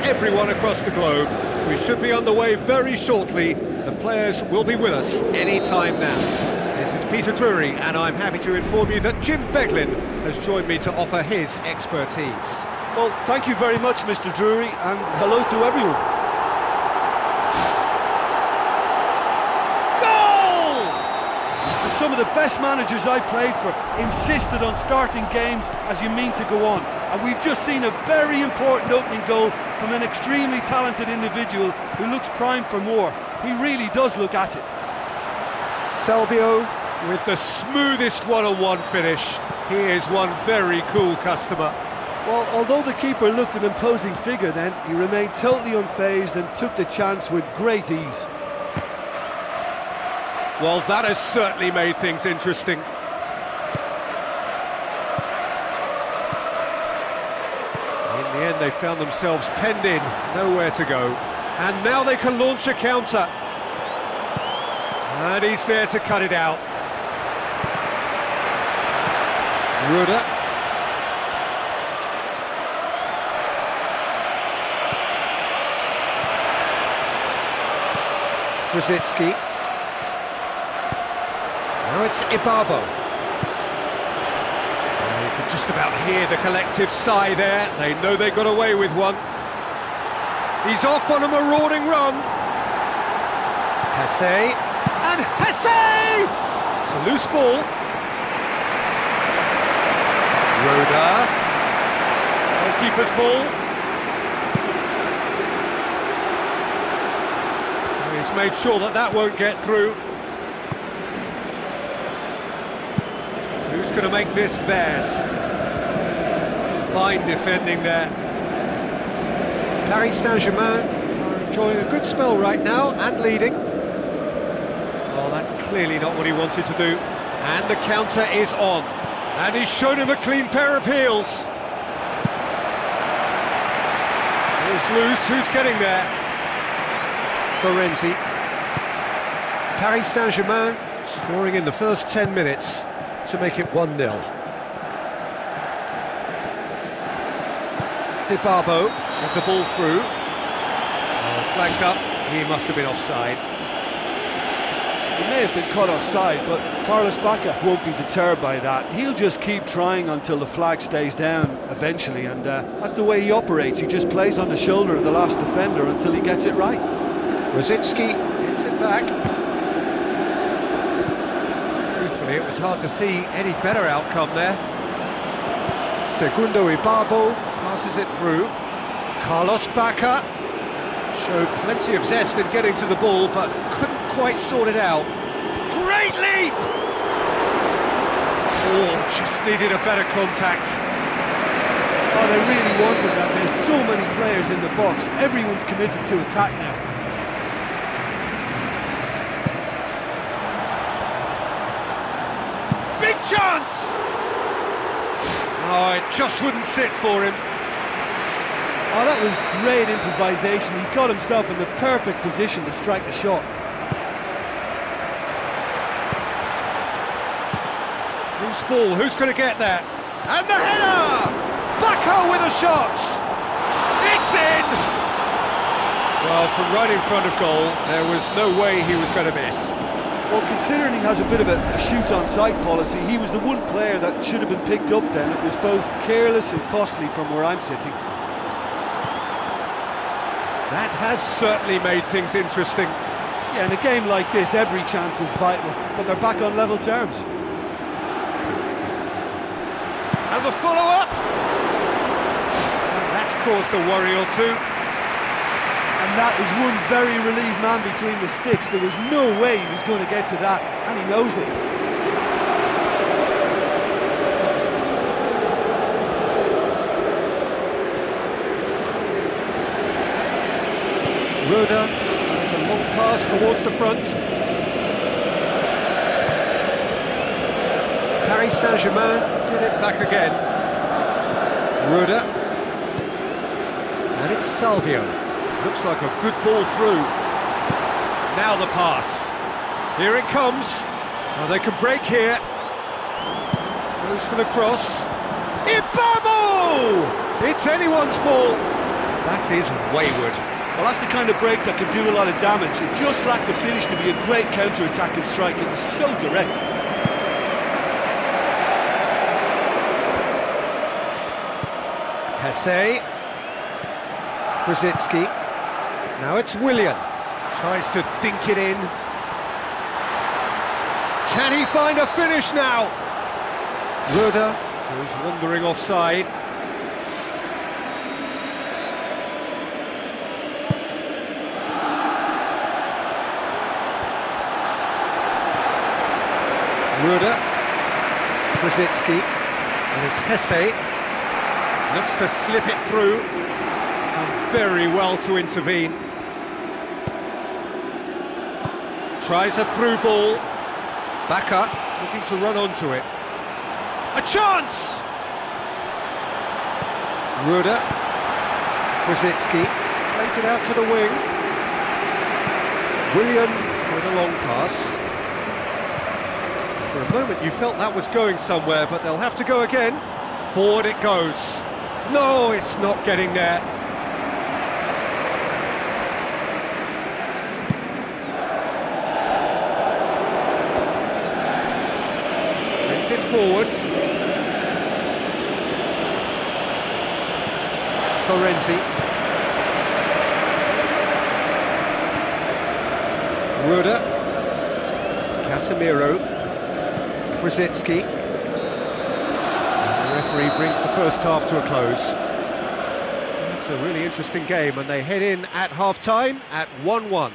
everyone across the globe. We should be on the way very shortly. The players will be with us any time now. This is Peter Drury, and I'm happy to inform you that Jim Beglin has joined me to offer his expertise. Well, thank you very much, Mr. Drury, and hello to everyone. Some of the best managers I played for insisted on starting games as you mean to go on, and we've just seen a very important opening goal from an extremely talented individual who looks primed for more. He really does look at it. Salvio with the smoothest one-on-one finish. He is one very cool customer. Well, although the keeper looked an imposing figure then, he remained totally unfazed and took the chance with great ease. Well, that has certainly made things interesting. In the end, they found themselves penned in, nowhere to go. And now they can launch a counter. And he's there to cut it out. Ruda. Brzezinski. Now it's Ibarbo. You could just about hear the collective sigh there. They know they got away with one. He's off on a marauding run. Hesse. And Hesse! It's a loose ball. Roda. Goalkeeper's ball. He's made sure that that won't get through. Who's going to make this theirs? Fine defending there. Paris Saint-Germain are enjoying a good spell right now and leading. Oh, that's clearly not what he wanted to do. And the counter is on. And he's shown him a clean pair of heels. It's loose. Who's getting there? Florenzi. Paris Saint-Germain scoring in the first 10 minutes. To make it 1-0. Ibarbo with the ball through. Flanked up, he must have been offside. He may have been caught offside, but Carlos Bacca won't be deterred by that. He'll just keep trying until the flag stays down eventually, and that's the way he operates. He just plays on the shoulder of the last defender until he gets it right. Brzezinski hits it back. It was hard to see any better outcome there. Segundo Ibarbo passes it through. Carlos Bacca showed plenty of zest in getting to the ball, but couldn't quite sort it out. Great leap! Oh, just needed a better contact. Oh, they really wanted that. There's so many players in the box. Everyone's committed to attack now. Big chance! Oh, it just wouldn't sit for him. Oh, that was great improvisation. He got himself in the perfect position to strike the shot. Loose ball, who's going to get that? And the header! Bacca with a shot! It's in! Well, from right in front of goal, there was no way he was going to miss. Well, considering he has a bit of a shoot-on-sight policy, he was the one player that should have been picked up then. It was both careless and costly from where I'm sitting. That has certainly made things interesting. Yeah, in a game like this, every chance is vital, but they're back on level terms. And the follow-up! That's caused a worry or two. And that is one very relieved man between the sticks. There was no way he was going to get to that, and he knows it. Ruda tries a long pass towards the front. Paris Saint-Germain get it back again. Ruda. And it's Salvio. Looks like a good ball through. Now the pass. Here it comes. Oh, they can break here. Goes for the cross. Ibarbo! It's anyone's ball. That is wayward. Well, that's the kind of break that can do a lot of damage. It just lacked the finish to be a great counter-attacking strike. It was so direct. Hesse. Brzezinski. Now it's Willian. Tries to dink it in. Can he find a finish now? Röder goes wandering offside. Röder. Brzezinski. And it's Hesse. Looks to slip it through. Done very well to intervene. Tries a through ball. Bakker looking to run onto it. A chance! Röder. Brzezinski plays it out to the wing. Willian with a long pass. For a moment you felt that was going somewhere, but they'll have to go again. Forward it goes. No, it's not getting there. Brings it forward. Florenzi. Röder. Casemiro. Brzezinski. The referee brings the first half to a close. It's a really interesting game, and they head in at half-time at 1-1.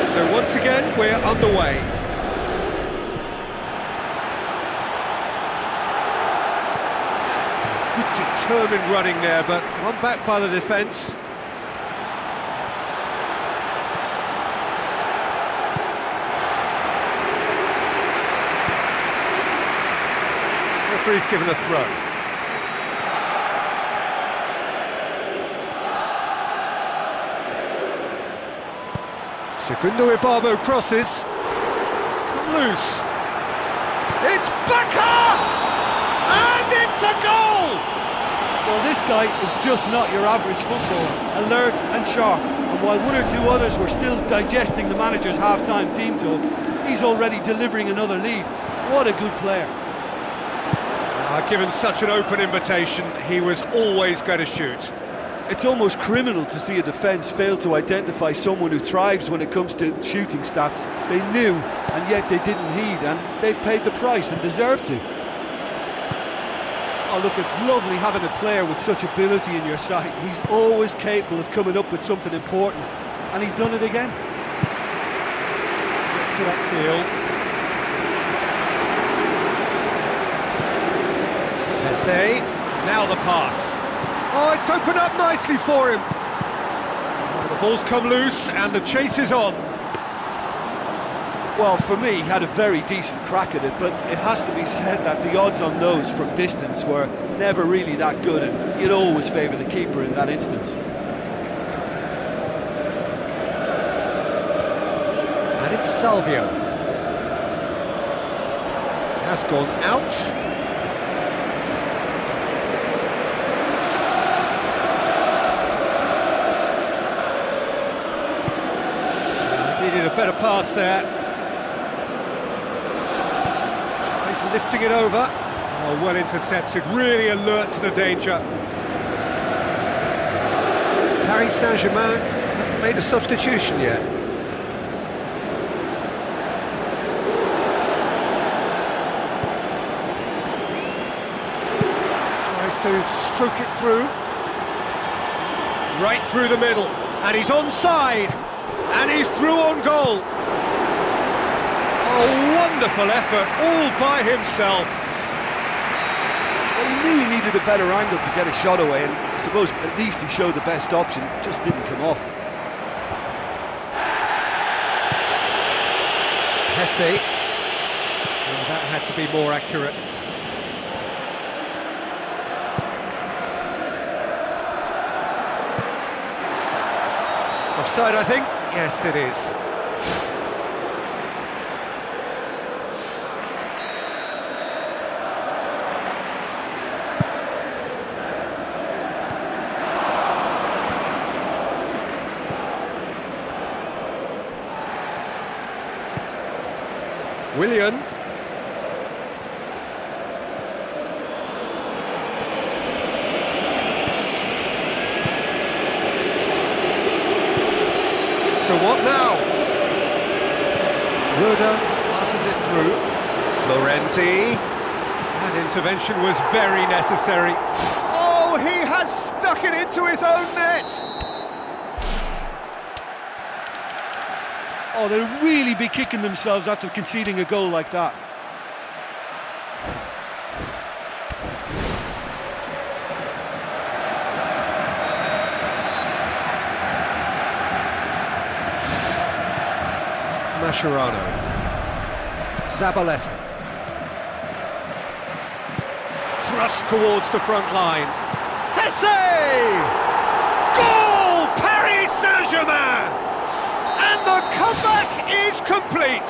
So once again, we're underway. Good determined running there, but one back by the defence. Referee's given a throw. Segundo Ibarbo crosses. It's come loose. It's Bakker! And it's a goal! Well, this guy is just not your average footballer. Alert and sharp. And while one or two others were still digesting the manager's half-time team talk, he's already delivering another lead. What a good player. Given such an open invitation, he was always going to shoot. It's almost criminal to see a defence fail to identify someone who thrives when it comes to shooting stats. They knew, and yet they didn't heed, and they've paid the price and deserve to. Oh look, it's lovely having a player with such ability in your side. He's always capable of coming up with something important, and he's done it again. Gets it upfield. Hesse, now the pass. Oh, it's opened up nicely for him. Oh, the ball's come loose and the chase is on. Well, for me, he had a very decent crack at it, but it has to be said that the odds on those from distance were never really that good, and you'd always favour the keeper in that instance. And it's Salvio. Has gone out. Needed a better pass there. Tries lifting it over. Oh, well intercepted, really alert to the danger. Paris Saint-Germain haven't made a substitution yet. Tries to stroke it through. Right through the middle. And he's onside. And he's through on goal. Oh, wonderful effort, all by himself. Well, he knew he needed a better angle to get a shot away, and I suppose at least he showed the best option, just didn't come off. Hesse. Oh, that had to be more accurate. Offside, I think. Yes, it is. Willian. So what now? Ruda passes it through. Florenzi. That intervention was very necessary. Oh, he has stuck it into his own net! Oh, they'll really be kicking themselves after conceding a goal like that. Mascherano. Zabaleta. Thrust towards the front line. Hesse! Goal! Paris Saint-Germain! And the comeback is complete!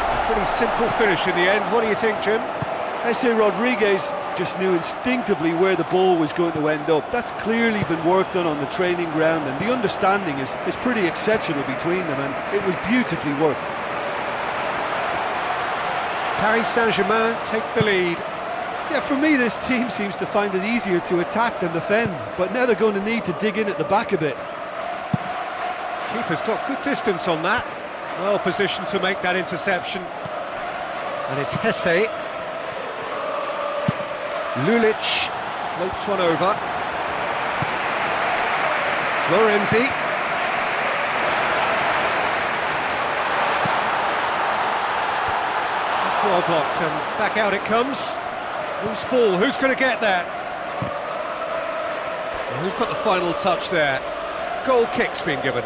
A pretty simple finish in the end. What do you think, Jim? Jesse Rodriguez just knew instinctively where the ball was going to end up. That's clearly been worked on the training ground, and the understanding is pretty exceptional between them, and it was beautifully worked. Paris Saint-Germain take the lead. Yeah, for me, this team seems to find it easier to attack than defend, but now they're going to need to dig in at the back a bit. Keeper's got good distance on that. Well positioned to make that interception. And it's Hesse. Lulic floats one over. Florenzi. That's well blocked, and back out it comes. Loose ball, who's going to get that? And who's got the final touch there? Goal kick's been given.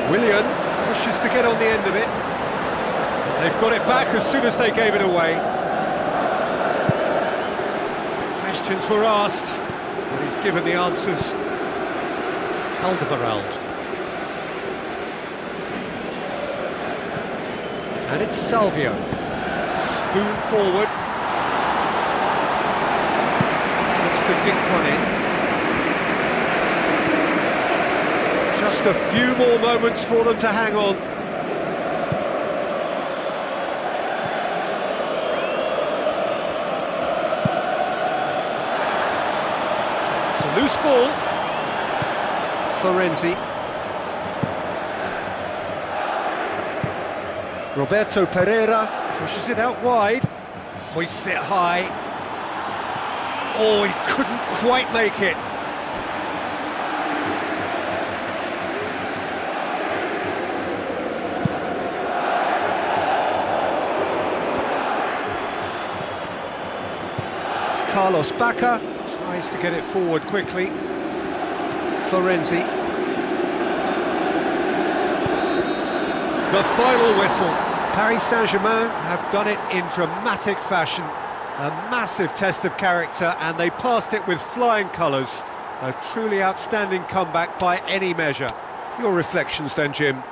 Willian pushes to get on the end of it. They've got it back as soon as they gave it away. Questions were asked, but he's given the answers. Alderweireld. And it's Salvio. Spoon forward. Looks to dink one in. Just a few more moments for them to hang on. It's a loose ball. Florenzi. Roberto Pereira pushes it out wide. Hoists it high. Oh, he couldn't quite make it. Carlos Bacca tries to get it forward quickly. Florenzi. The final whistle. Paris Saint-Germain have done it in dramatic fashion. A massive test of character, and they passed it with flying colours. A truly outstanding comeback by any measure. Your reflections then, Jim?